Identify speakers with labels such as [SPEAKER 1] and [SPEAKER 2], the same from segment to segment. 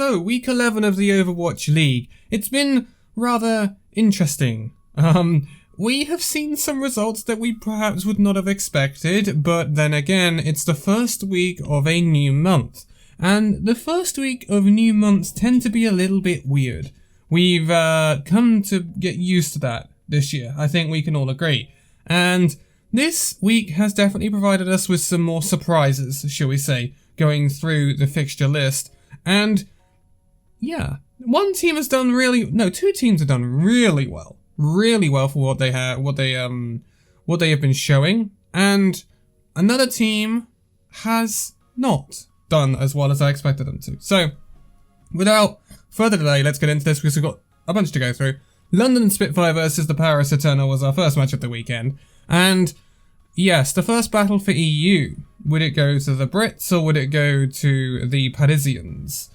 [SPEAKER 1] So, week 11 of the Overwatch League. It's been rather interesting. We have seen some results that we perhaps would not have expected, but then again, it's the first week of a new month. And the first week of new months tend to be a little bit weird. We've come to get used to that this year, I think we can all agree. And this week has definitely provided us with some more surprises, shall we say, going through the fixture list. And yeah, two teams have done really well for what they have been showing, and another team has not done as well as I expected them to. So, without further delay, let's get into this because we've got a bunch to go through. London Spitfire versus the Paris Eternal was our first match of the weekend, and yes, the first battle for EU. Would it go to the Brits or would it go to the Parisians?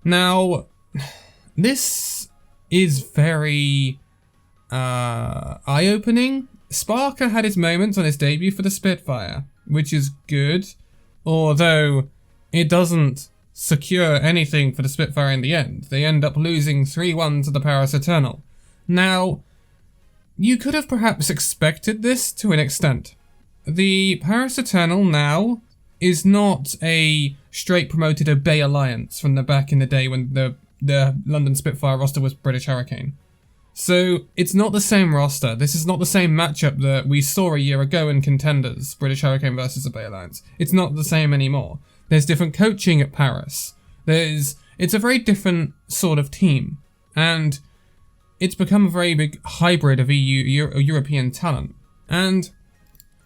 [SPEAKER 1] Now, this is very eye-opening. Sparker had his moments on his debut for the Spitfire, which is good, although it doesn't secure anything for the Spitfire in the end. They end up losing 3-1 to the Paris Eternal. Now, you could have perhaps expected this to an extent. The Paris Eternal now is not a straight promoted Obey Alliance from the back in the day when the London Spitfire roster was British Hurricane. So it's not the same roster. This is not the same matchup that we saw a year ago in Contenders, British Hurricane versus Obey Alliance. It's not the same anymore. There's different coaching at Paris. It's a very different sort of team. And it's become a very big hybrid of European talent. And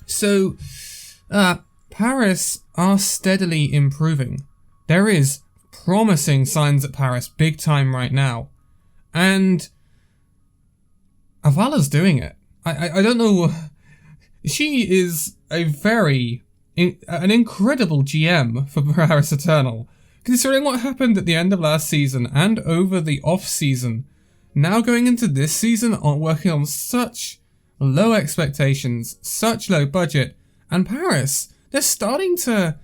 [SPEAKER 1] so, Paris are steadily improving. There is promising signs at Paris big time right now. And OWLRU's doing it. I don't know. She is an incredible GM for Paris Eternal. Considering what happened at the end of last season and over the off season, now going into this season working on such low expectations, such low budget, and Paris, they're starting to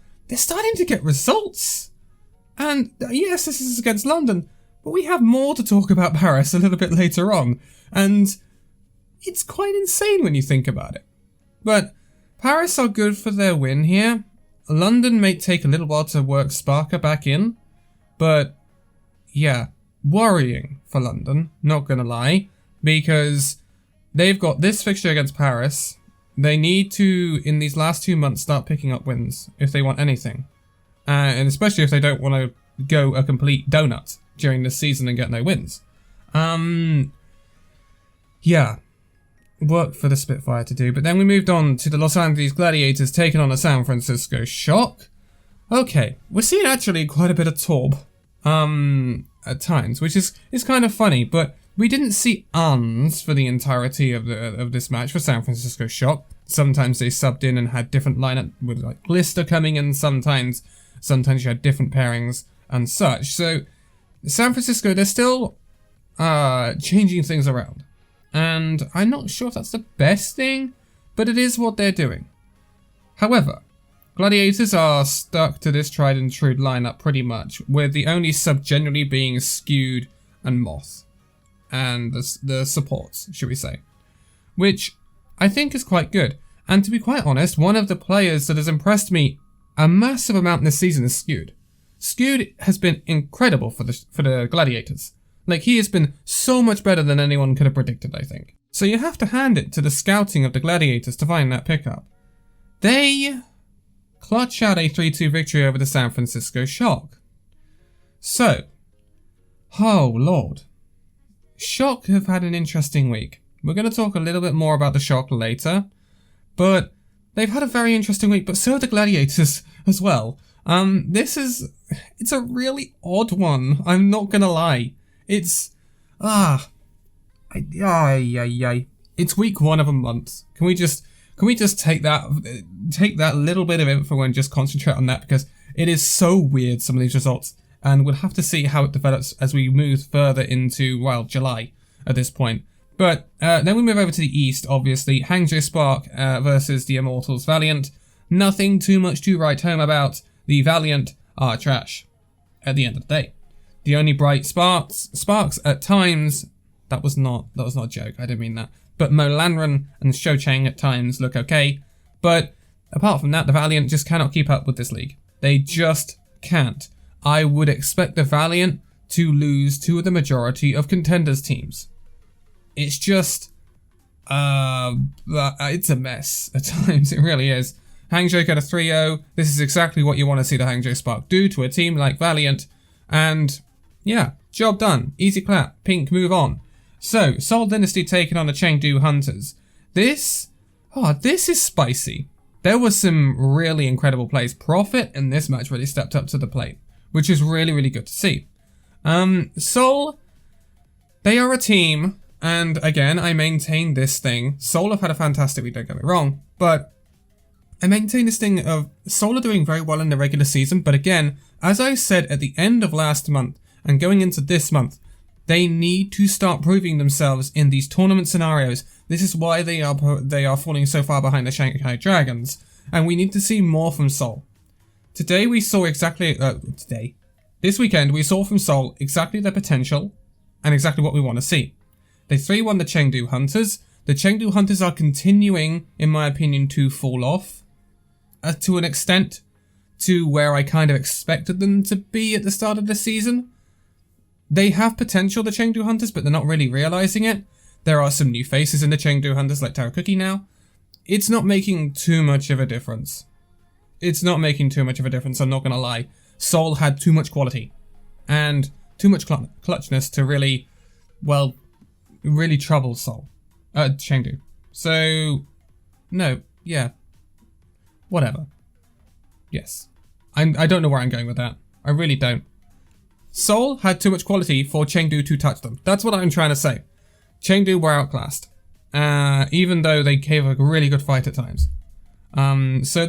[SPEAKER 1] get results. And yes, this is against London, but we have more to talk about Paris a little bit later on, and it's quite insane when you think about it. But Paris are good for their win here. London may take a little while to work Sparker back in, but yeah, worrying for London, not gonna lie, because they've got this fixture against Paris. They need to, in these last 2 months, start picking up wins if they want anything. And especially if they don't want to go a complete donut during this season and get no wins. Yeah, work for the Spitfire to do. But then we moved on to the Los Angeles Gladiators taking on the San Francisco Shock. Okay, we're seeing actually quite a bit of Torb at times, which is kind of funny, but we didn't see UNs for the entirety of this match for San Francisco Shock. Sometimes they subbed in and had different lineup with like Glister coming in, sometimes you had different pairings and such. So San Francisco, they're still changing things around. And I'm not sure if that's the best thing, but it is what they're doing. However, Gladiators are stuck to this tried and true lineup pretty much, with the only sub generally being Skewed and Moth. And the supports, should we say. Which I think is quite good. And to be quite honest, one of the players that has impressed me a massive amount this season is Skewed. Skewed has been incredible for the Gladiators. Like, he has been so much better than anyone could have predicted, I think. So you have to hand it to the scouting of the Gladiators to find that pickup. They clutch out a 3-2 victory over the San Francisco Shock. So, oh lord. Shock have had an interesting week. We're going to talk a little bit more about the Shock later, but they've had a very interesting week, but so have the Gladiators as well. It's a really odd one, I'm not going to lie. It's week 1 of a month. Can we just take that little bit of info and just concentrate on that, because it is so weird, some of these results, and we'll have to see how it develops as we move further into, well, July at this point. But then we move over to the east, obviously. Hangzhou Spark versus the Immortals Valiant. Nothing too much to write home about. The Valiant are trash at the end of the day. The only bright sparks at times, that was not a joke, I didn't mean that. But Mo Lanran and Shou Cheng at times look okay. But apart from that, the Valiant just cannot keep up with this league. They just can't. I would expect the Valiant to lose to the majority of contenders teams. It's just, it's a mess at times, it really is. Hangzhou got a 3-0. This is exactly what you want to see the Hangzhou Spark do to a team like Valiant. And yeah, job done. Easy clap. Pink, move on. So, Seoul Dynasty taking on the Chengdu Hunters. This is spicy. There was some really incredible plays. Profit in this match really stepped up to the plate, which is really, really good to see. Seoul, they are a team, and again, I maintain this thing. Seoul have had a fantastic week, don't get me wrong, but I maintain this thing of Seoul are doing very well in the regular season, but again, as I said at the end of last month and going into this month, they need to start proving themselves in these tournament scenarios. This is why they are falling so far behind the Shanghai Dragons, and we need to see more from Seoul. Today we saw this weekend we saw from Seoul exactly their potential and exactly what we want to see. They 3-1 the Chengdu Hunters. The Chengdu Hunters are continuing, in my opinion, to fall off to an extent to where I kind of expected them to be at the start of the season. They have potential, the Chengdu Hunters, but they're not really realizing it. There are some new faces in the Chengdu Hunters like Tarakuki now. It's not making too much of a difference. I'm not gonna lie. Seoul had too much quality and too much clutchness to really trouble Chengdu. So, no, yeah, whatever. Yes. I don't know where I'm going with that. I really don't. Seoul had too much quality for Chengdu to touch them. That's what I'm trying to say. Chengdu were outclassed, even though they gave a really good fight at times. So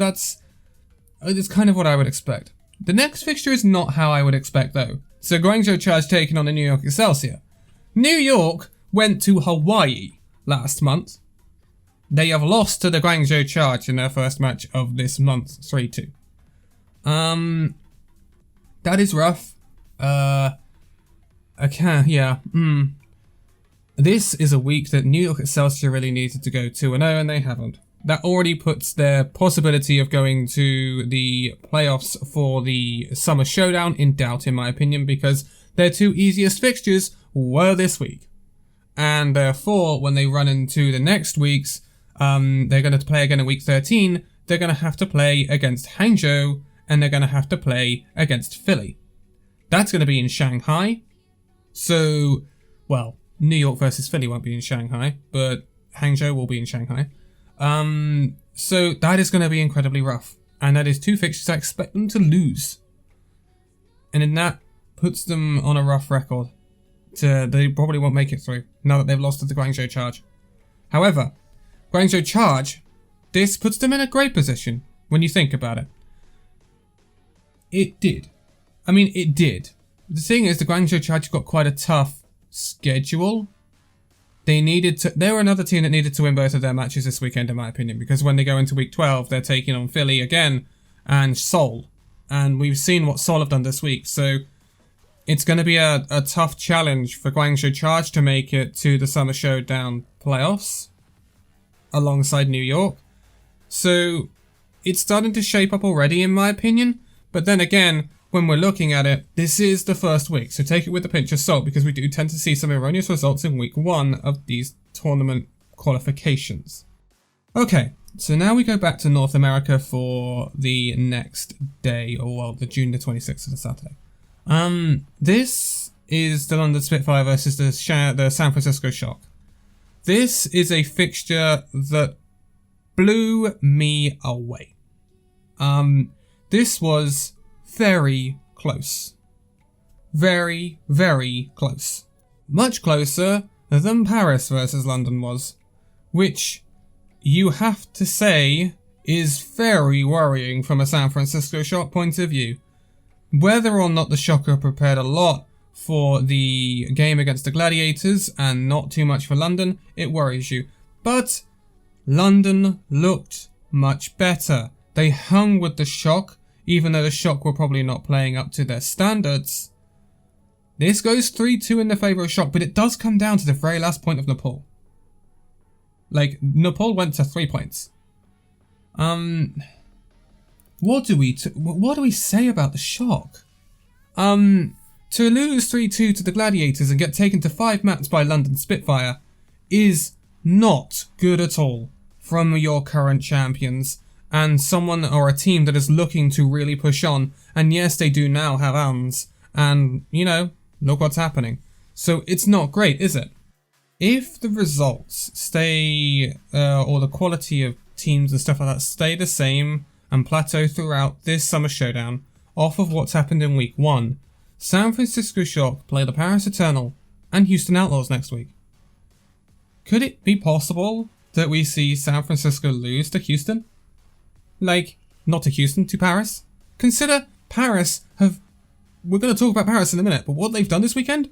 [SPEAKER 1] it's kind of what I would expect. The next fixture is not how I would expect though. So Guangzhou Charge taking on the New York Excelsior. New York went to Hawaii last month. They have lost to the Guangzhou Charge in their first match of this month, 3-2. That is rough. This is a week that New York Excelsior really needed to go 2-0 and they haven't. That already puts their possibility of going to the playoffs for the Summer Showdown in doubt, in my opinion, because their two easiest fixtures were this week. And therefore, when they run into the next weeks, they're going to play again in week 13, they're going to have to play against Hangzhou, and they're going to have to play against Philly. That's going to be in Shanghai. So, well, New York versus Philly won't be in Shanghai, but Hangzhou will be in Shanghai. So that is going to be incredibly rough. And that is two fixtures I expect them to lose. And then that puts them on a rough record. They probably won't make it through, now that they've lost to the Guangzhou Charge. However, Guangzhou Charge, this puts them in a great position, when you think about it. It did. The thing is, the Guangzhou Charge got quite a tough schedule. They were another team that needed to win both of their matches this weekend, in my opinion, because when they go into week 12, they're taking on Philly again and Seoul. And we've seen what Seoul have done this week, so it's going to be a tough challenge for Guangzhou Charge to make it to the Summer Showdown playoffs alongside New York. So it's starting to shape up already, in my opinion. But then again, when we're looking at it, this is the first week, so take it with a pinch of salt, because we do tend to see some erroneous results in week 1 of these tournament qualifications. Okay, so now we go back to North America for the next day, the June the 26th of the Saturday. This is the London Spitfire versus the San Francisco Shock. This is a fixture that blew me away. This was very close. Very, very close. Much closer than Paris versus London was, which you have to say is very worrying from a San Francisco Shock point of view. Whether or not the Shocker prepared a lot for the game against the Gladiators and not too much for London, it worries you. But London looked much better. They hung with the Shock, even though the Shock were probably not playing up to their standards. This goes 3-2 in the favour of Shock, but it does come down to the very last point of Nepal. Like, Nepal went to 3 points. What do we say about the Shock? To lose 3-2 to the Gladiators and get taken to 5 mats by London Spitfire is not good at all from your current champions and someone or a team that is looking to really push on. And yes, they do now have ANS, and, you know, look what's happening. So it's not great, is it? If the results stay, or the quality of teams and stuff like that stay the same and plateau throughout this Summer Showdown, off of what's happened in week 1, San Francisco Shock play the Paris Eternal and Houston Outlaws next week. Could it be possible that we see San Francisco lose to Houston? Like, not to Houston, to Paris? Consider Paris have... We're going to talk about Paris in a minute, but what they've done this weekend?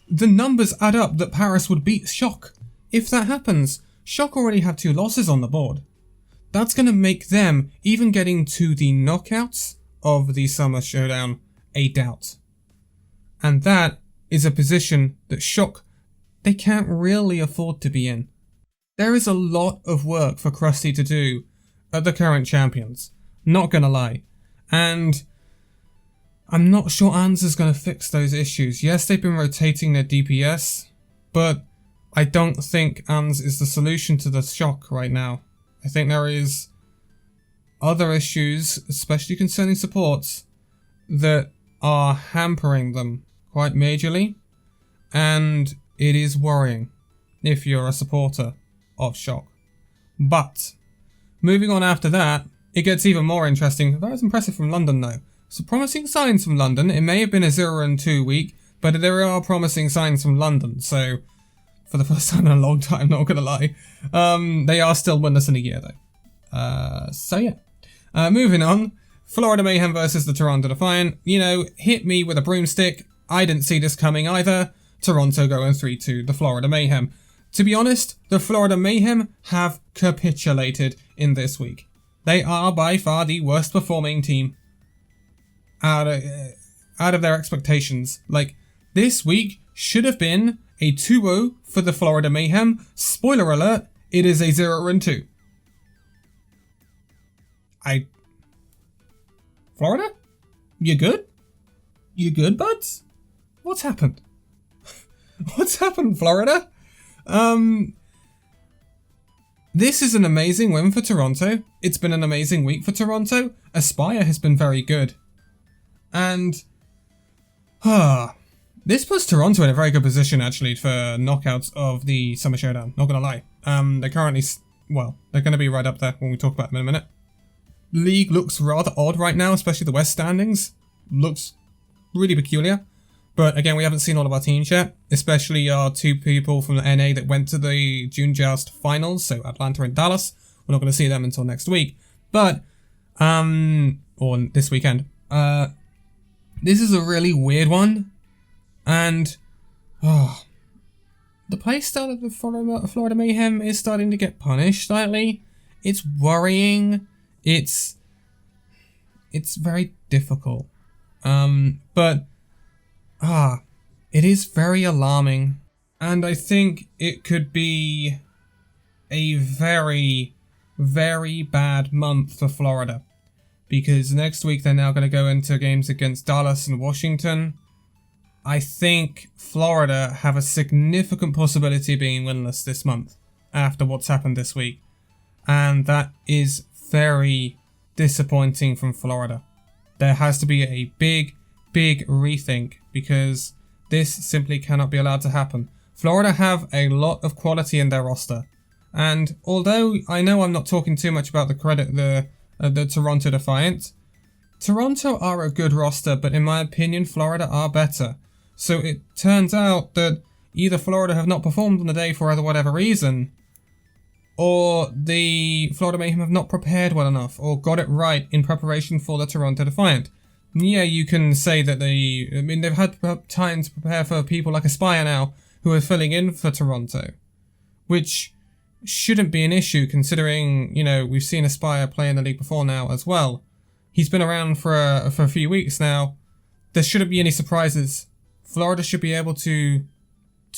[SPEAKER 1] The numbers add up that Paris would beat Shock. If that happens, Shock already have 2 losses on the board. That's going to make them, even getting to the knockouts of the Summer Showdown, a doubt. And that is a position that Shock, they can't really afford to be in. There is a lot of work for Krusty to do at the current champions, not gonna lie. And I'm not sure ANS is gonna fix those issues. Yes, they've been rotating their DPS, but I don't think ANS is the solution to the Shock right now. I think there is other issues, especially concerning supports, that are hampering them quite majorly, and it is worrying if you're a supporter of Shock. But moving on after that, it gets even more interesting. That was impressive from London though. So promising signs from London. It may have been a 0-2 week, but there are promising signs from London. So for the first time in a long time, not gonna lie, they are still winless in a year though. So yeah. Moving on, Florida Mayhem versus the Toronto Defiant. You know, hit me with a broomstick. I didn't see this coming either. Toronto going 3-2 the Florida Mayhem. To be honest, the Florida Mayhem have capitulated in this week. They are by far the worst performing team out of their expectations. Like, this week should have been a 2-0 for the Florida Mayhem. Spoiler alert, it is a 0-2. Florida? You good? You good, buds? What's happened? What's happened, Florida? This is an amazing win for Toronto. It's been an amazing week for Toronto. Aspire has been very good. And this puts Toronto in a very good position actually for knockouts of the Summer Showdown, not gonna lie. They're currently, well, they're gonna be right up there when we talk about them in a minute. League looks rather odd right now, especially the West standings. Looks really peculiar. But again, we haven't seen all of our teams yet, especially our 2 people from the NA that went to the June Joust finals, so Atlanta and Dallas. We're not going to see them until next week. But, or this weekend. This is a really weird one. And, the playstyle of the Florida Mayhem is starting to get punished slightly. It's worrying. It's very difficult. But it is very alarming, and I think it could be a very, very bad month for Florida, because next week they're now going to go into games against Dallas and Washington. I think Florida have a significant possibility of being winless this month after what's happened this week, and that is very disappointing from Florida. There has to be a big rethink, because this simply cannot be allowed to happen. Florida have a lot of quality in their roster, and although I know I'm not talking too much about the Toronto Defiant, Toronto are a good roster, but in my opinion Florida are better. So it turns out that either Florida have not performed on the day for whatever reason, or the Florida Mayhem have not prepared well enough, or got it right in preparation for the Toronto Defiant. Yeah, you can say that they've had time to prepare for people like Aspire now, who are filling in for Toronto, which shouldn't be an issue considering, you know, we've seen Aspire play in the league before now as well. He's been around for a few weeks now. There shouldn't be any surprises Florida should be able to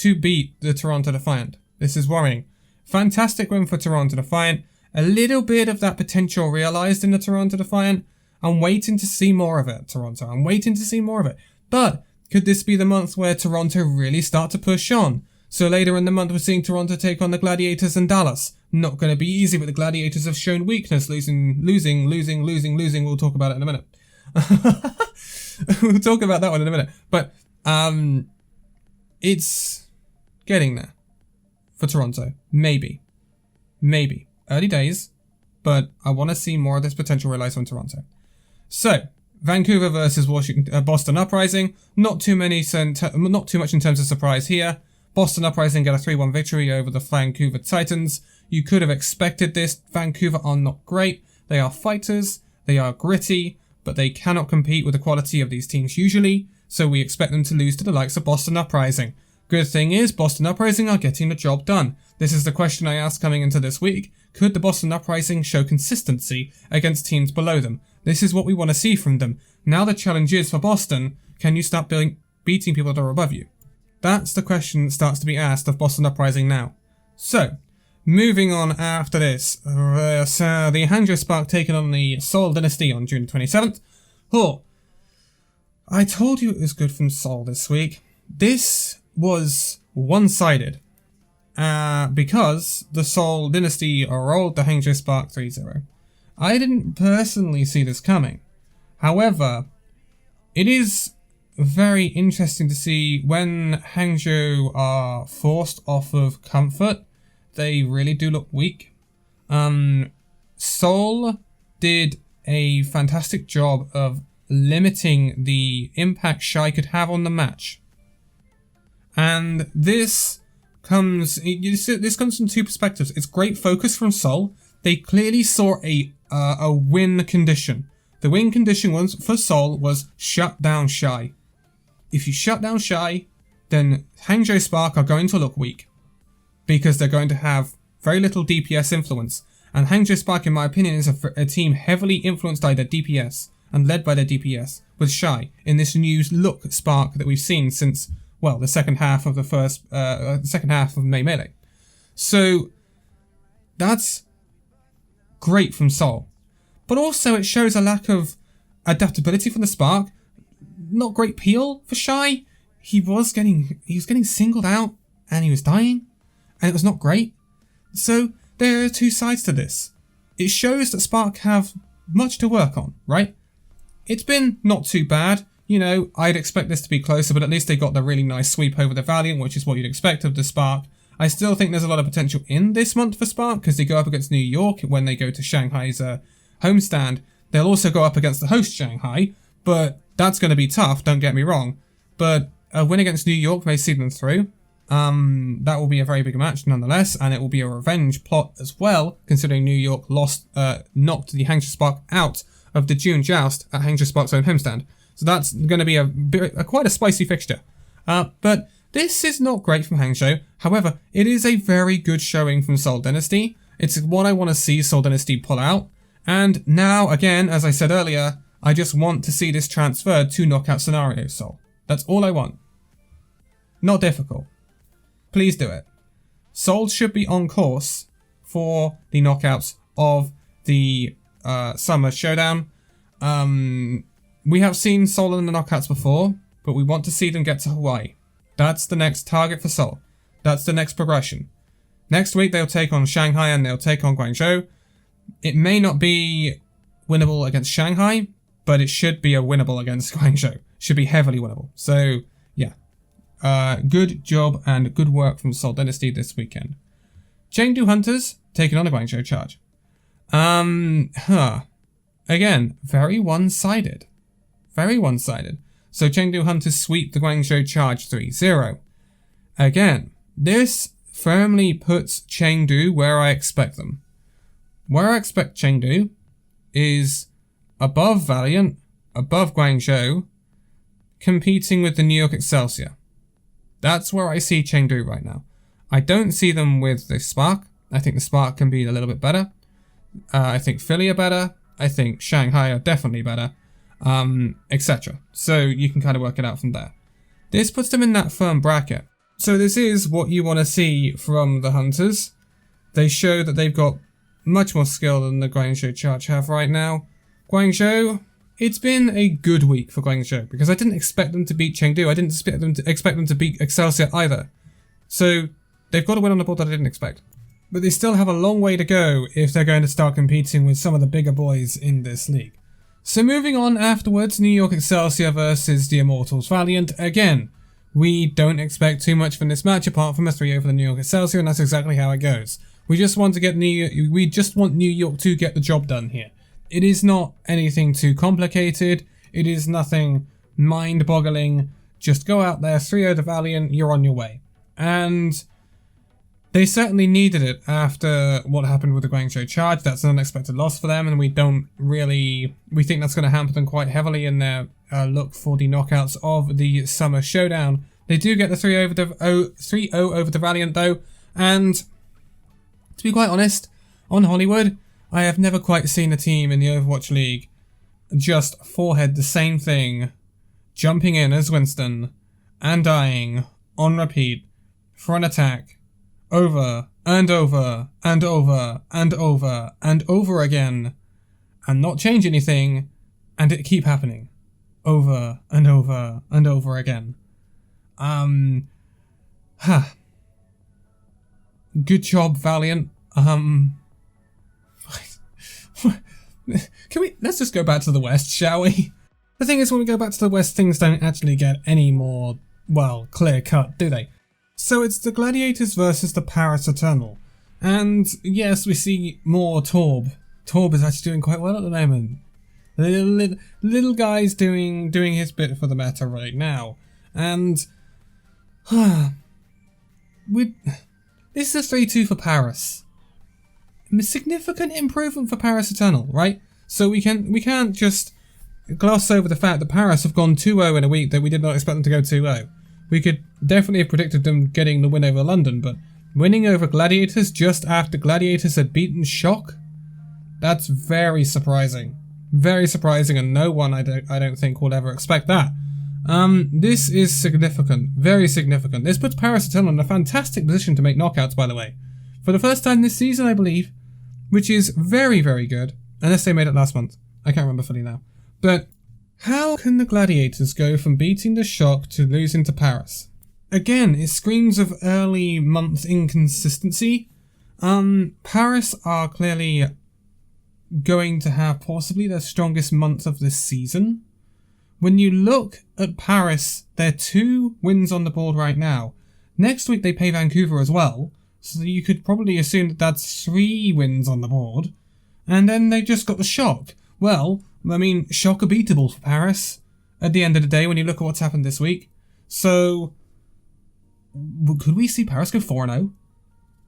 [SPEAKER 1] beat the Toronto Defiant. This is worrying. Fantastic win for Toronto Defiant. A little bit of that potential realized in the Toronto Defiant. I'm waiting to see more of it, Toronto. I'm waiting to see more of it. But could this be the month where Toronto really start to push on? So later in the month, we're seeing Toronto take on the Gladiators in Dallas. Not going to be easy, but the Gladiators have shown weakness, losing. We'll talk about it in a minute. We'll talk about that one in a minute. But it's getting there for Toronto. Maybe. Early days, but I want to see more of this potential realized from Toronto. So, Vancouver versus Boston Uprising. Not too much in terms of surprise here. Boston Uprising get a 3-1 victory over the Vancouver Titans. You could have expected this. Vancouver are not great. They are fighters. They are gritty, but they cannot compete with the quality of these teams usually. So we expect them to lose to the likes of Boston Uprising. Good thing is, Boston Uprising are getting the job done. This is the question I asked coming into this week. Could the Boston Uprising show consistency against teams below them? This is what we want to see from them. Now the challenge is for Boston, can you start beating people that are above you? That's the question that starts to be asked of Boston Uprising now. So, moving on after this, the Hangzhou Spark taking on the Seoul Dynasty on June 27th. Oh, I told you it was good from Seoul this week. This was one-sided. Because the Seoul Dynasty rolled the Hangzhou Spark 3-0. I didn't personally see this coming. However, it is very interesting to see when Hangzhou are forced off of comfort, they really do look weak. Seoul did a fantastic job of limiting the impact Shy could have on the match. And this comes from two perspectives. It's great focus from Seoul. They clearly saw a win condition. The win condition was for Seoul was shut down Shy. If you shut down Shy, then Hangzhou Spark are going to look weak because they're going to have very little DPS influence. And Hangzhou Spark, in my opinion, is a team heavily influenced by their DPS and led by their DPS with Shy in this new look Spark that we've seen since, well, the second half of May Melee. So that's great from Seoul. But also it shows a lack of adaptability from the Spark. Not great peel for Shy. He was getting singled out and he was dying. And it was not great. So there are two sides to this. It shows that Spark have much to work on, right? It's been not too bad. You know, I'd expect this to be closer, but at least they got the really nice sweep over the Valiant, which is what you'd expect of the Spark. I still think there's a lot of potential in this month for Spark, because they go up against New York when they go to Shanghai's homestand. They'll also go up against the host Shanghai, but that's going to be tough, don't get me wrong. But a win against New York may see them through. That will be a very big match nonetheless, and it will be a revenge plot as well, considering New York knocked the Hangzhou Spark out of the June Joust at Hangzhou Spark's own homestand. So that's going to be quite a spicy fixture. But this is not great from Hangzhou. However, it is a very good showing from Seoul Dynasty. It's what I want to see Seoul Dynasty pull out. And now, again, as I said earlier, I just want to see this transferred to knockout scenario, Seoul. That's all I want. Not difficult. Please do it. Seoul should be on course for the knockouts of the Summer Showdown. We have seen Seoul in the knockouts before, but we want to see them get to Hawaii. That's the next target for Seoul. That's the next progression. Next week they'll take on Shanghai and they'll take on Guangzhou. It may not be winnable against Shanghai, but it should be a winnable against Guangzhou. Should be heavily winnable. So, yeah. Good job and good work from Seoul Dynasty this weekend. Chengdu Hunters taking on the Guangzhou Charge. Again, very one-sided. Very one-sided. So Chengdu Hunters sweep the Guangzhou Charge 3-0. Again, this firmly puts Chengdu where I expect them. Where I expect Chengdu is above Valiant, above Guangzhou, competing with the New York Excelsior. That's where I see Chengdu right now. I don't see them with the Spark. I think the Spark can be a little bit better. I think Philly are better. I think Shanghai are definitely better. Etc. So you can kind of work it out from there. this puts them in that firm bracket. So this is what you want to see from the Hunters. They show that they've got much more skill than the Guangzhou Charge have right now. Guangzhou, it's been a good week for Guangzhou because I didn't expect them to beat Chengdu. I didn't expect them to beat Excelsior either. So they've got a win on the board that I didn't expect. But they still have a long way to go if they're going to start competing with some of the bigger boys in this league. So moving on afterwards, New York Excelsior versus the Immortals Valiant. Again, we don't expect too much from this match apart from a 3-0 for the New York Excelsior, and that's exactly how it goes. We just want New York to get the job done here. It is not anything too complicated. It is nothing mind-boggling. Just go out there, 3-0 the Valiant, you're on your way. And they certainly needed it after what happened with the Guangzhou Charge. That's an unexpected loss for them, and we think that's going to hamper them quite heavily in their look for the knockouts of the Summer Showdown. They do get the 3-0 over the Valiant though, and to be quite honest, on Hollywood, I have never quite seen a team in the Overwatch League just forehead the same thing, jumping in as Winston, and dying on repeat for an attack, over, and over, and over, and over, and over again, and not change anything, and it keep happening, over, and over, and over again. Good job, Valiant. Let's just go back to the West, shall we? The thing is, when we go back to the West, things don't actually get any more, well, clear-cut, do they? So it's the Gladiators versus the Paris Eternal. And yes, we see more Torb. Torb is actually doing quite well at the moment. The little guy's doing his bit for the meta right now. And this is a 3-2 for Paris. A significant improvement for Paris Eternal, right? So we can't just gloss over the fact that Paris have gone 2-0 in a week that we did not expect them to go 2-0. We could definitely have predicted them getting the win over London, but winning over Gladiators just after Gladiators had beaten Shock? That's very surprising. Very surprising, and no one I don't think will ever expect that. This is significant. Very significant. This puts Paris Eternal in a fantastic position to make knockouts, by the way. For the first time this season, I believe, which is very, very good. Unless they made it last month. I can't remember fully now. But how can the Gladiators go from beating the Shock to losing to Paris? Again, it screams of early month inconsistency. Paris are clearly going to have possibly their strongest month of this season. When you look at Paris, they're 2 wins on the board right now. Next week they play Vancouver as well, so you could probably assume that that's 3 wins on the board. And then they've just got the Shock. Well, I mean, Shock are beatable for Paris at the end of the day when you look at what's happened this week. So, could we see Paris go 4-0?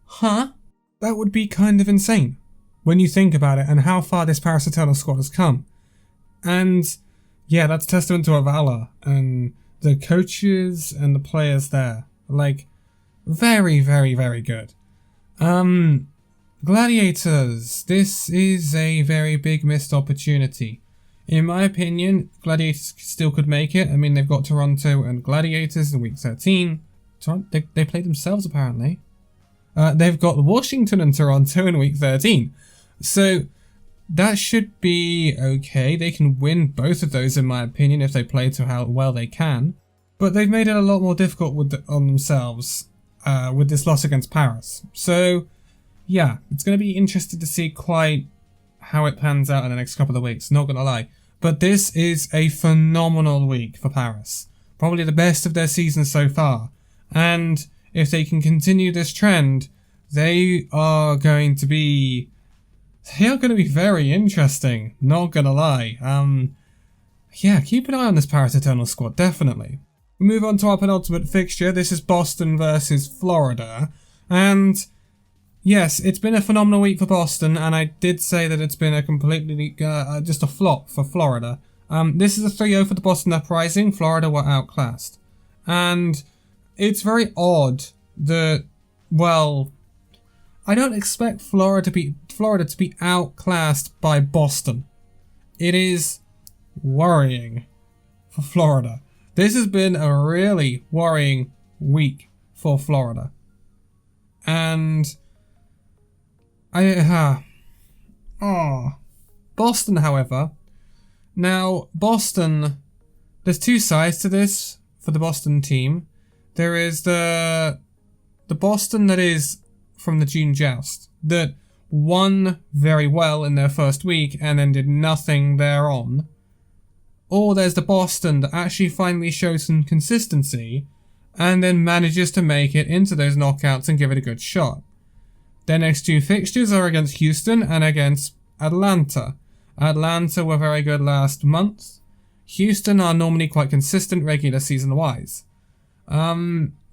[SPEAKER 1] Huh? That would be kind of insane when you think about it and how far this Paris Eternal squad has come. And yeah, that's testament to OWLRU and the coaches and the players there. Like, very, very, very good. Gladiators, this is a very big missed opportunity. In my opinion, Gladiators still could make it. I mean, they've got Toronto and Gladiators in week 13. They played themselves, apparently. They've got Washington and Toronto in week 13. So that should be okay. They can win both of those, in my opinion, if they play to how well they can. But they've made it a lot more difficult on themselves with this loss against Paris. So yeah, it's going to be interesting to see quite how it pans out in the next couple of weeks, not going to lie. But this is a phenomenal week for Paris. Probably the best of their season so far. And if they can continue this trend, they are going to be very interesting, not going to lie. Yeah, keep an eye on this Paris Eternal squad, definitely. We move on to our penultimate fixture. This is Boston versus Florida. And yes, it's been a phenomenal week for Boston, and I did say that it's been a completely, just a flop for Florida. This is a 3-0 for the Boston Uprising. Florida were outclassed. And it's very odd that, well, I don't expect Florida to be outclassed by Boston. It is worrying for Florida. This has been a really worrying week for Florida. And Boston, however. Now, Boston, there's two sides to this for the Boston team. There is the Boston that is from the June Joust, that won very well in their first week and then did nothing thereon. Or there's the Boston that actually finally shows some consistency and then manages to make it into those knockouts and give it a good shot. Their next two fixtures are against Houston and against Atlanta. Atlanta were very good last month. Houston are normally quite consistent regular season-wise.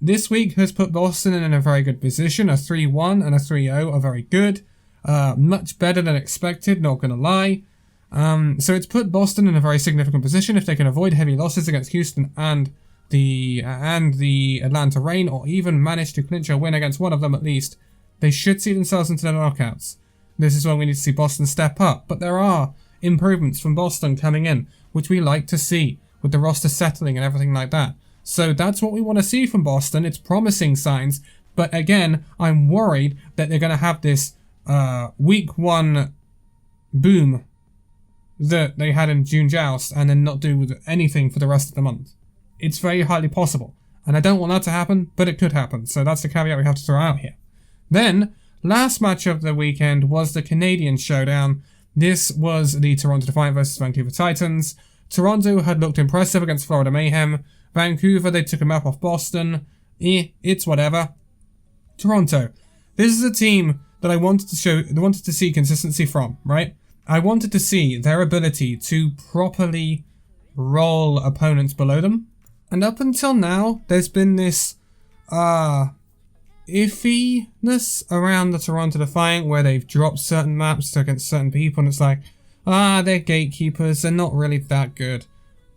[SPEAKER 1] This week has put Boston in a very good position. A 3-1 and a 3-0 are very good. Much better than expected, not gonna lie. So it's put Boston in a very significant position. If they can avoid heavy losses against Houston and the Atlanta Reign, or even manage to clinch a win against one of them at least, they should see themselves into the knockouts. This is when we need to see Boston step up. But there are improvements from Boston coming in, which we like to see, with the roster settling and everything like that. So that's what we want to see from Boston. It's promising signs. But again, I'm worried that they're going to have this week 1 boom that they had in June Joust and then not do anything for the rest of the month. It's very highly possible. And I don't want that to happen, but it could happen. So that's the caveat we have to throw out here. Then, last match of the weekend was the Canadian Showdown. This was the Toronto Defiant versus Vancouver Titans. Toronto had looked impressive against Florida Mayhem. Vancouver, they took a map off Boston. It's whatever. Toronto. This is a team that I wanted to see consistency from, right? I wanted to see their ability to properly roll opponents below them. And up until now, there's been this iffiness around the Toronto Defiant where they've dropped certain maps against certain people and it's like, they're gatekeepers, they're not really that good.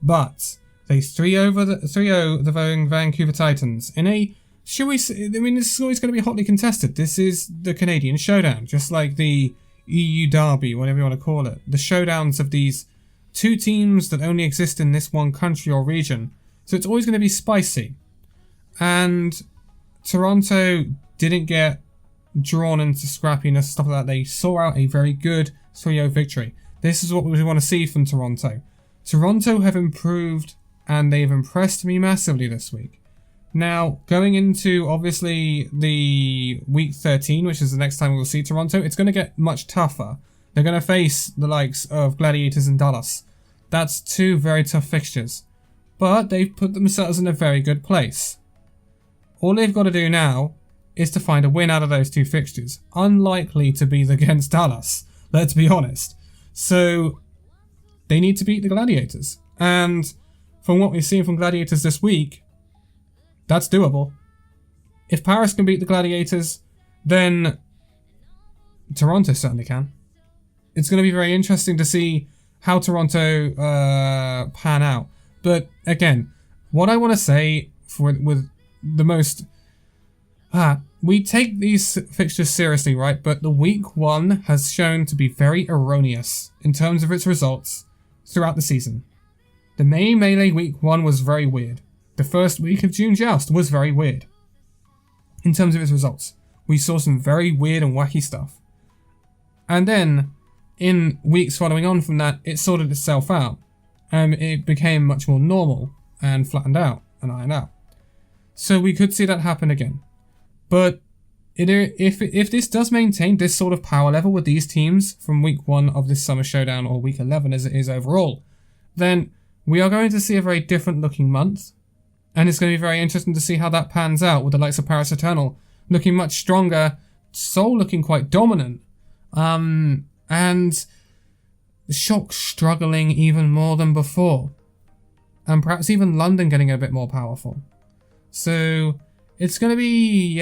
[SPEAKER 1] But they 3-0 the Vancouver Titans in a, should we say, I mean, this is always going to be hotly contested. This is the Canadian Showdown, just like the EU Derby, whatever you want to call it. The showdowns of these two teams that only exist in this one country or region. So it's always going to be spicy. And Toronto didn't get drawn into scrappiness, stuff like that. They saw out a very good 3-0 victory. This is what we want to see from Toronto. Toronto have improved and they've impressed me massively this week. Now, going into, obviously, the week 13, which is the next time we'll see Toronto, it's going to get much tougher. They're going to face the likes of Gladiators and Dallas. That's two very tough fixtures. But they've put themselves in a very good place. All they've got to do now is to find a win out of those two fixtures. Unlikely to be against Dallas, let's be honest. So, they need to beat the Gladiators. And from what we've seen from Gladiators this week, that's doable. If Paris can beat the Gladiators, then Toronto certainly can. It's going to be very interesting to see how Toronto pan out. But again, what I want to say with the most... we take these fixtures seriously, right? But the week 1 has shown to be very erroneous in terms of its results throughout the season. The May Melee week 1 was very weird. The first week of June Joust was very weird. In terms of its results. We saw some very weird and wacky stuff. And then, in weeks following on from that, it sorted itself out. And it became much more normal and flattened out and ironed out. So we could see that happen again. But if this does maintain this sort of power level with these teams from week 1 of this Summer Showdown, or week 11 as it is overall, then we are going to see a very different looking month. And it's going to be very interesting to see how that pans out with the likes of Paris Eternal looking much stronger, Seoul looking quite dominant, and Shock struggling even more than before. And perhaps even London getting a bit more powerful. So it's going to be,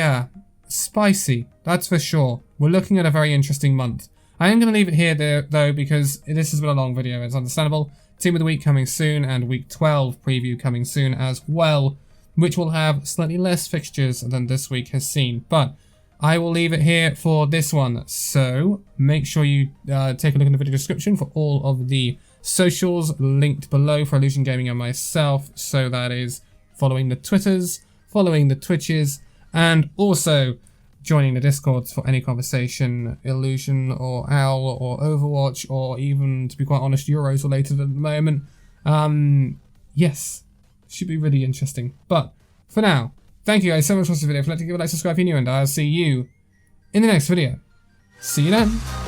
[SPEAKER 1] spicy, that's for sure. We're looking at a very interesting month. I am going to leave it here though, because this has been a long video, it's understandable. Team of the Week coming soon, and Week 12 preview coming soon as well, which will have slightly less fixtures than this week has seen. But I will leave it here for this one, so make sure you take a look in the video description for all of the socials linked below for Illusion Gaming and myself. So that is following the Twitters, following the Twitches, and also joining the Discords for any conversation, Illusion or OWL or Overwatch, or even, to be quite honest, Euros related at the moment. Yes, should be really interesting. But for now, thank you guys so much for watching the video. If you'd like to give a like, subscribe if you're new, and I'll see you in the next video. See you then.